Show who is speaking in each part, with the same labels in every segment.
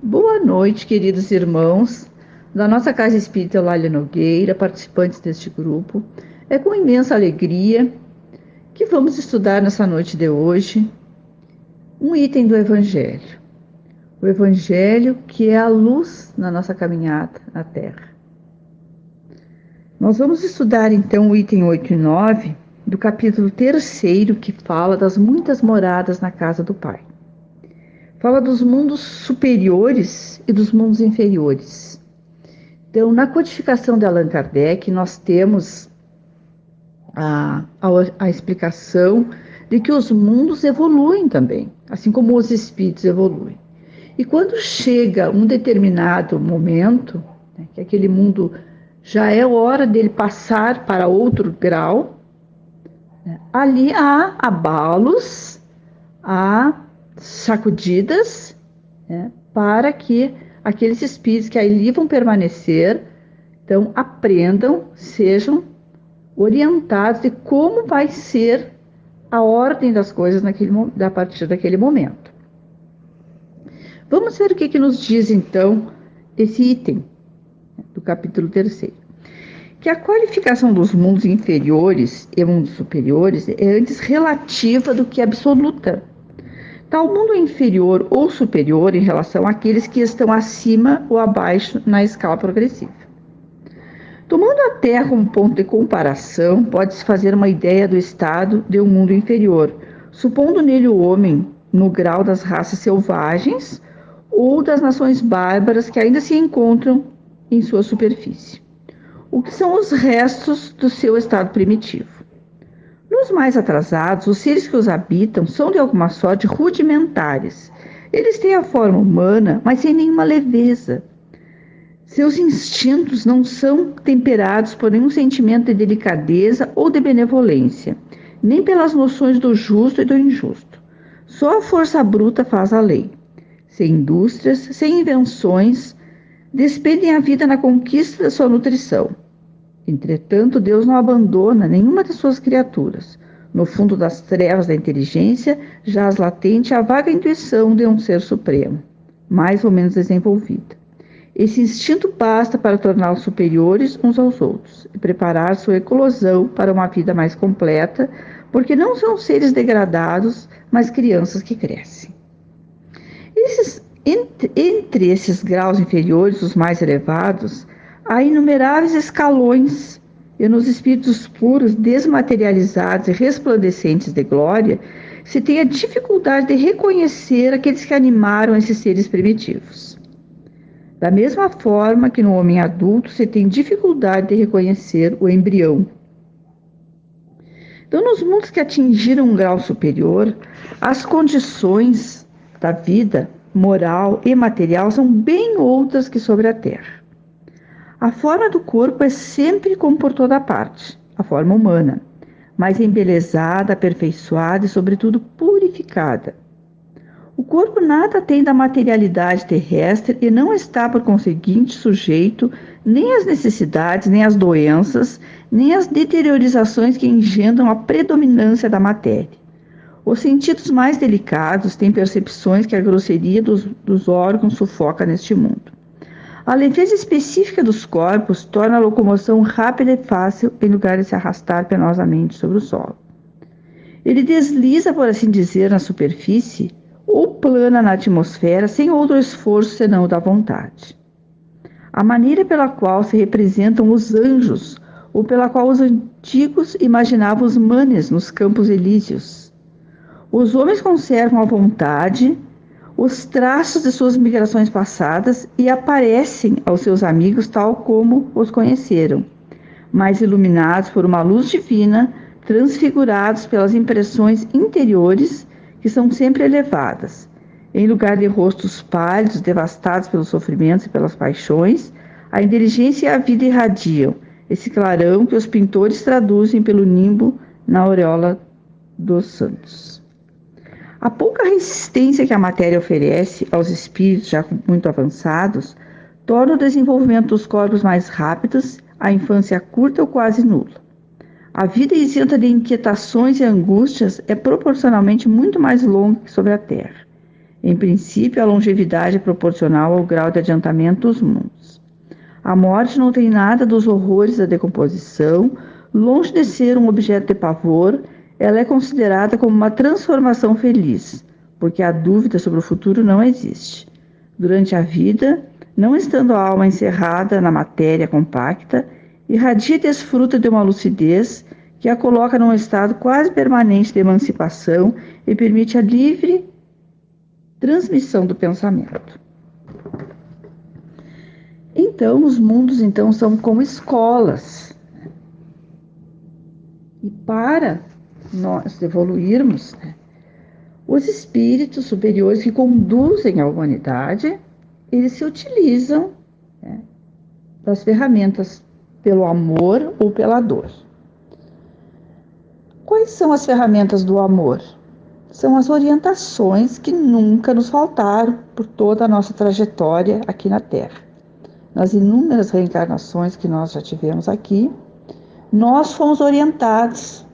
Speaker 1: Boa noite, queridos irmãos da nossa Casa Espírita Eulália Nogueira, participantes deste grupo. É com imensa alegria que vamos estudar nessa noite de hoje um item do Evangelho. O Evangelho que é a luz na nossa caminhada na Terra. Nós vamos estudar então o item 8 e 9 do capítulo 3º, que fala das muitas moradas na casa do Pai. Fala dos mundos superiores e dos mundos inferiores. Então, na codificação de Allan Kardec, nós temos a explicação de que os mundos evoluem também, assim como os espíritos evoluem. E quando chega um determinado momento, que aquele mundo já é hora dele passar para outro grau, ali há abalos, há sacudidas, para que aqueles espíritos que ali vão permanecer, então aprendam, sejam orientados de como vai ser a ordem das coisas a partir daquele momento. Vamos ver o que nos diz então esse item do capítulo 3º. Que a qualificação dos mundos inferiores e mundos superiores é antes relativa do que absoluta. Tal mundo inferior ou superior em relação àqueles que estão acima ou abaixo na escala progressiva. Tomando a Terra como ponto de comparação, pode-se fazer uma ideia do estado de um mundo inferior, supondo nele o homem no grau das raças selvagens ou das nações bárbaras que ainda se encontram em sua superfície, o que são os restos do seu estado primitivo. Nos mais atrasados, os seres que os habitam são de alguma sorte rudimentares. Eles têm a forma humana, mas sem nenhuma leveza. Seus instintos não são temperados por nenhum sentimento de delicadeza ou de benevolência, nem pelas noções do justo e do injusto. Só a força bruta faz a lei. Sem indústrias, sem invenções, despendem a vida na conquista da sua nutrição. Entretanto, Deus não abandona nenhuma de suas criaturas. No fundo das trevas da inteligência, jaz latente a vaga intuição de um ser supremo, mais ou menos desenvolvida. Esse instinto basta para torná-los superiores uns aos outros e preparar sua eclosão para uma vida mais completa, porque não são seres degradados, mas crianças que crescem. Entre esses graus inferiores, os mais elevados, há inumeráveis escalões, e nos espíritos puros, desmaterializados e resplandecentes de glória, se tem a dificuldade de reconhecer aqueles que animaram esses seres primitivos. Da mesma forma que no homem adulto se tem dificuldade de reconhecer o embrião. Então, nos mundos que atingiram um grau superior, as condições da vida moral e material são bem outras que sobre a Terra. A forma do corpo é sempre como por toda parte, a forma humana, mas embelezada, aperfeiçoada e, sobretudo, purificada. O corpo nada tem da materialidade terrestre e não está, por conseguinte, sujeito nem às necessidades, nem às doenças, nem às deteriorizações que engendram a predominância da matéria. Os sentidos mais delicados têm percepções que a grosseria dos órgãos sufoca neste mundo. A leveza específica dos corpos torna a locomoção rápida e fácil em lugar de se arrastar penosamente sobre o solo. Ele desliza, por assim dizer, na superfície ou plana na atmosfera sem outro esforço senão o da vontade. A maneira pela qual se representam os anjos ou pela qual os antigos imaginavam os manes nos campos elíseos. Os homens conservam a vontade, os traços de suas migrações passadas e aparecem aos seus amigos tal como os conheceram, mas iluminados por uma luz divina, transfigurados pelas impressões interiores que são sempre elevadas. Em lugar de rostos pálidos, devastados pelos sofrimentos e pelas paixões, a inteligência e a vida irradiam, esse clarão que os pintores traduzem pelo nimbo na auréola dos santos. A pouca resistência que a matéria oferece aos espíritos já muito avançados torna o desenvolvimento dos corpos mais rápidos, a infância curta ou quase nula. A vida isenta de inquietações e angústias é proporcionalmente muito mais longa que sobre a Terra. Em princípio, a longevidade é proporcional ao grau de adiantamento dos mundos. A morte não tem nada dos horrores da decomposição, longe de ser um objeto de pavor, ela é considerada como uma transformação feliz, porque a dúvida sobre o futuro não existe. Durante a vida, não estando a alma encerrada na matéria compacta, irradia e desfruta de uma lucidez que a coloca num estado quase permanente de emancipação e permite a livre transmissão do pensamento. Então, os mundos então são como escolas. E para nós evoluirmos, os espíritos superiores que conduzem a humanidade, eles se utilizam das ferramentas pelo amor ou pela dor. Quais são as ferramentas do amor? São as orientações que nunca nos faltaram por toda a nossa trajetória aqui na Terra. Nas inúmeras reencarnações que nós já tivemos aqui, nós fomos orientados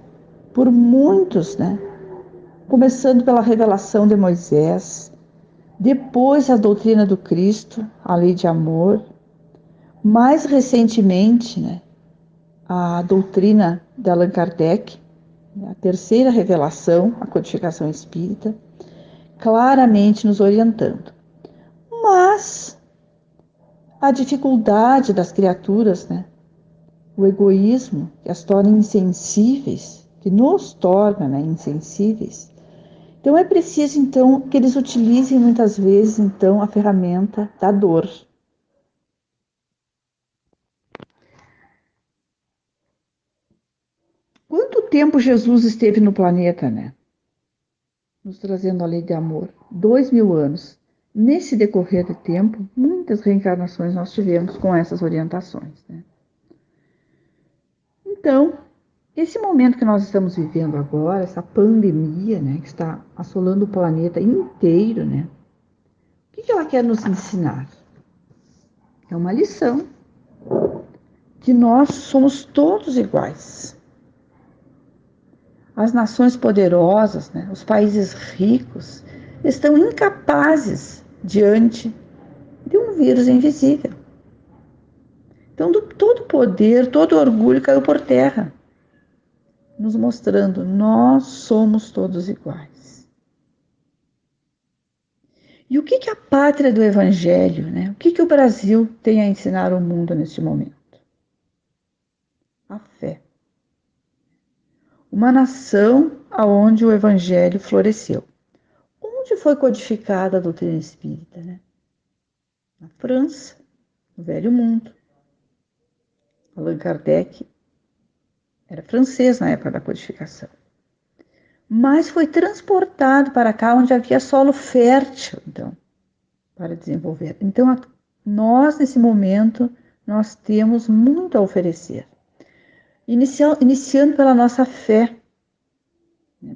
Speaker 1: por muitos, começando pela revelação de Moisés, depois a doutrina do Cristo, a lei de amor, mais recentemente, a doutrina de Allan Kardec, a terceira revelação, a codificação espírita, claramente nos orientando. Mas a dificuldade das criaturas, o egoísmo que as torna insensíveis, que nos torna insensíveis. Então é preciso então que eles utilizem muitas vezes então a ferramenta da dor. Quanto tempo Jesus esteve no planeta, nos trazendo a lei de amor? 2000 anos. Nesse decorrer de tempo, muitas reencarnações nós tivemos com essas orientações. Então, esse momento que nós estamos vivendo agora, essa pandemia, que está assolando o planeta inteiro, o que ela quer nos ensinar? É uma lição, que nós somos todos iguais. As nações poderosas, os países ricos, estão incapazes diante de um vírus invisível. Então, todo poder, todo orgulho caiu por terra, nos mostrando, nós somos todos iguais. E o que a pátria do Evangelho, o que o Brasil tem a ensinar ao mundo neste momento? A fé. Uma nação onde o Evangelho floresceu. Onde foi codificada a doutrina espírita? Na França, no Velho Mundo. Allan Kardec era francês na época da codificação. Mas foi transportado para cá, onde havia solo fértil, então, para desenvolver. Então, nós, nesse momento, nós temos muito a oferecer. Iniciando pela nossa fé,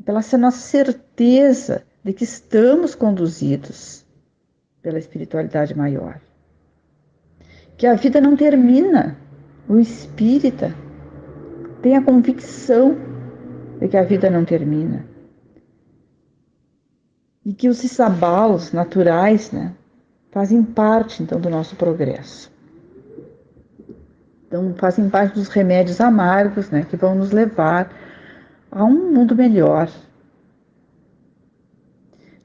Speaker 1: pela nossa certeza de que estamos conduzidos pela espiritualidade maior. Que a vida não termina. O espírita tem a convicção de que a vida não termina. E que os abalos naturais, fazem parte, então, do nosso progresso. Então, fazem parte dos remédios amargos, que vão nos levar a um mundo melhor.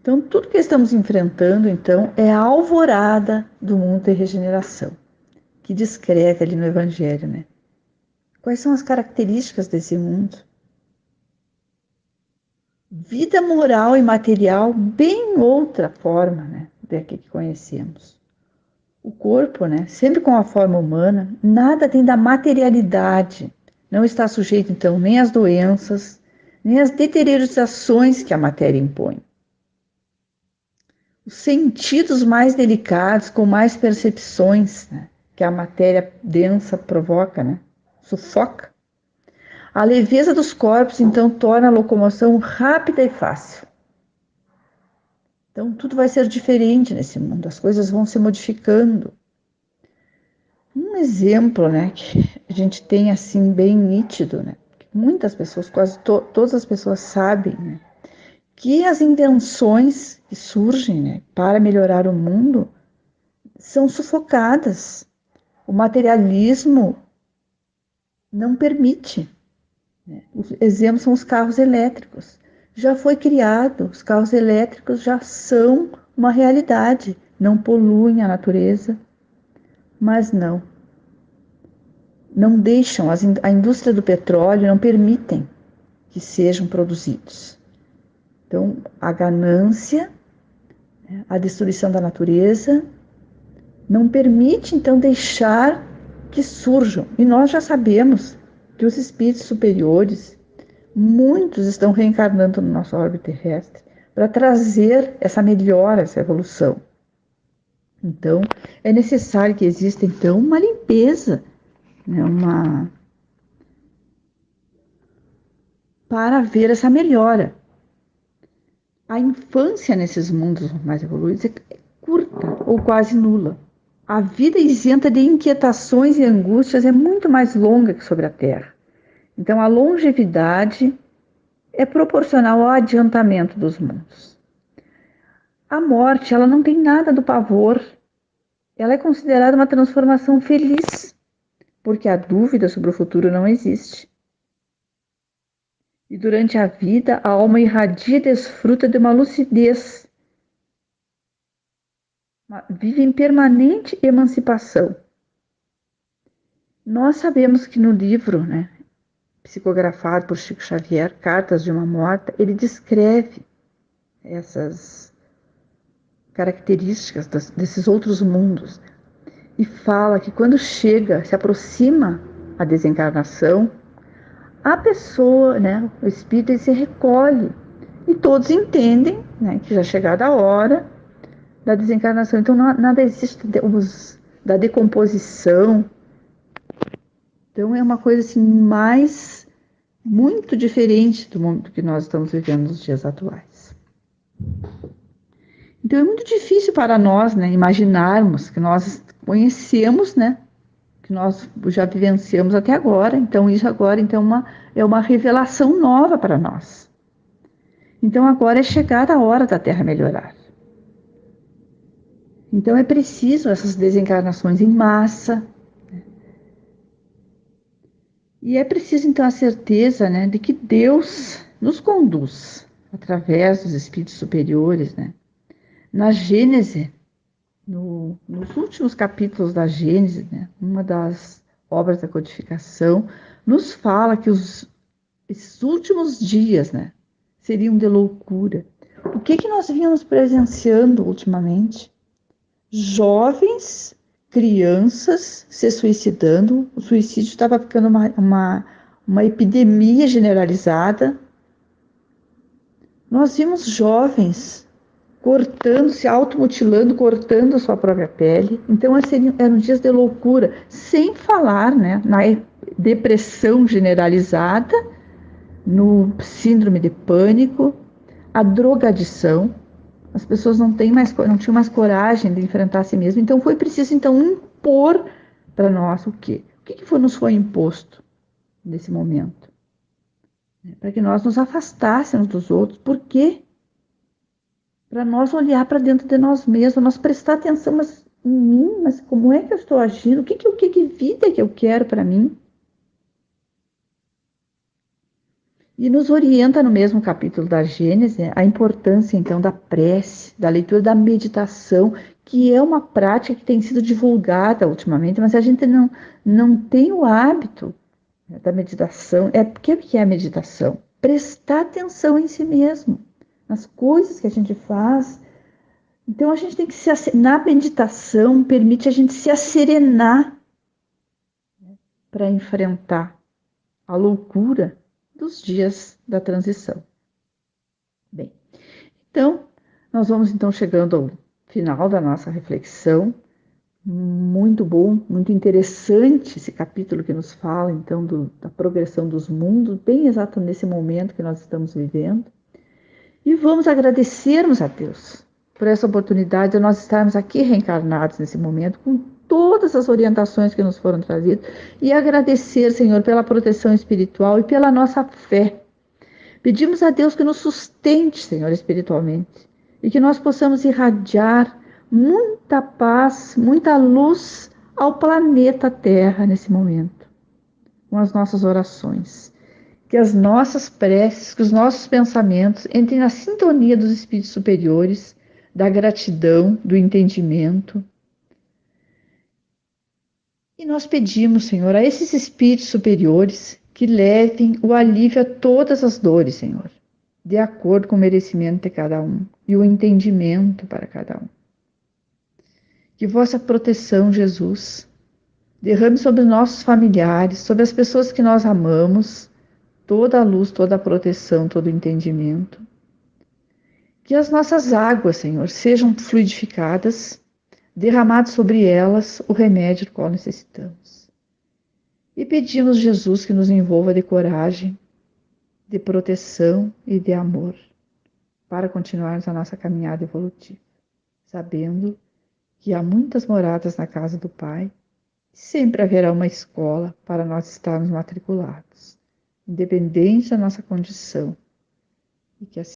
Speaker 1: Então, tudo que estamos enfrentando, então, é a alvorada do mundo de regeneração, que descreve ali no Evangelho, Quais são as características desse mundo? Vida moral e material, bem outra forma, daqui que conhecemos. O corpo, sempre com a forma humana, nada tem da materialidade. Não está sujeito, então, nem às doenças, nem às deteriorizações que a matéria impõe. Os sentidos mais delicados, com mais percepções, que a matéria densa provoca, sufoca. A leveza dos corpos, então, torna a locomoção rápida e fácil. Então, tudo vai ser diferente nesse mundo, as coisas vão se modificando. Um exemplo, que a gente tem, assim, bem nítido, que muitas pessoas, quase todas as pessoas sabem, que as invenções que surgem, né, para melhorar o mundo são sufocadas. O materialismo não permite. Os exemplos são os carros elétricos. Já foi criado, os carros elétricos já são uma realidade, não poluem a natureza, mas não deixam, a indústria do petróleo não permitem que sejam produzidos. Então, a ganância, a destruição da natureza, não permite, então, deixar que surjam. E nós já sabemos que os espíritos superiores, muitos estão reencarnando no nosso orbe terrestre para trazer essa melhora, essa evolução. Então, é necessário que exista, então, uma limpeza, né, para ver essa melhora. A infância nesses mundos mais evoluídos é curta ou quase nula. A vida isenta de inquietações e angústias é muito mais longa que sobre a Terra. Então, a longevidade é proporcional ao adiantamento dos mundos. A morte, ela não tem nada do pavor. Ela é considerada uma transformação feliz, porque a dúvida sobre o futuro não existe. E durante a vida, a alma irradia e desfruta de uma lucidez. Vive em permanente emancipação. Nós sabemos que no livro, né, psicografado por Chico Xavier, Cartas de uma Morta, ele descreve essas características desses outros mundos e fala que quando se aproxima a desencarnação, a pessoa, né, o espírito, ele se recolhe e todos entendem, né, que já é chegada a hora da desencarnação. Então nada existe da decomposição. Então é uma coisa assim muito diferente do mundo que nós estamos vivendo nos dias atuais. Então é muito difícil para nós, né, imaginarmos que nós conhecemos, né, que nós já vivenciamos até agora. Então isso agora é uma revelação nova para nós. Então agora é chegada a hora da Terra melhorar. Então é preciso essas desencarnações em massa. E é preciso então a certeza, né, de que Deus nos conduz através dos espíritos superiores, né? Na Gênese, nos últimos capítulos da Gênese, né, uma das obras da codificação, nos fala que esses últimos dias, né, seriam de loucura. O que nós vínhamos presenciando ultimamente? Jovens, crianças se suicidando. O suicídio estava ficando uma epidemia generalizada. Nós vimos jovens cortando, se automutilando, cortando a sua própria pele. Então eram dias de loucura, sem falar, né, na depressão generalizada, no síndrome de pânico, a drogadição. As pessoas não tinham mais coragem de enfrentar a si mesmas. Então foi preciso impor para nós o quê? O que nos foi imposto nesse momento? Para que nós nos afastássemos dos outros. Por quê? Para nós olhar para dentro de nós mesmos, nós prestar atenção em mim, mas como é que eu estou agindo? Que vida que eu quero para mim? E nos orienta no mesmo capítulo da Gênesis a importância, então, da prece, da leitura, da meditação, que é uma prática que tem sido divulgada ultimamente, mas a gente não tem o hábito, né, da meditação. O que é a meditação? Prestar atenção em si mesmo, nas coisas que a gente faz. Então, a gente tem que na meditação, permite a gente se asserenar, né, para enfrentar a loucura dos dias da transição. Bem, então, nós vamos então chegando ao final da nossa reflexão. Muito bom, muito interessante esse capítulo que nos fala, então, da progressão dos mundos, bem exato nesse momento que nós estamos vivendo. E vamos agradecermos a Deus por essa oportunidade de nós estarmos aqui reencarnados nesse momento, com todas as orientações que nos foram trazidas, e agradecer, Senhor, pela proteção espiritual e pela nossa fé, Pedimos a Deus que nos sustente, Senhor, espiritualmente, e que nós possamos irradiar muita paz, muita luz ao planeta Terra nesse momento, com as nossas orações. Que as nossas preces, que os nossos pensamentos entrem na sintonia dos espíritos superiores, da gratidão, do entendimento. E nós pedimos, Senhor, a esses espíritos superiores que levem o alívio a todas as dores, Senhor, de acordo com o merecimento de cada um e o entendimento para cada um. Que vossa proteção, Jesus, derrame sobre nossos familiares, sobre as pessoas que nós amamos, toda a luz, toda a proteção, todo o entendimento. Que as nossas águas, Senhor, sejam fluidificadas, derramado sobre elas o remédio do qual necessitamos. E pedimos, Jesus, que nos envolva de coragem, de proteção e de amor, para continuarmos a nossa caminhada evolutiva, sabendo que há muitas moradas na casa do Pai, e sempre haverá uma escola para nós estarmos matriculados, independente da nossa condição, e que assim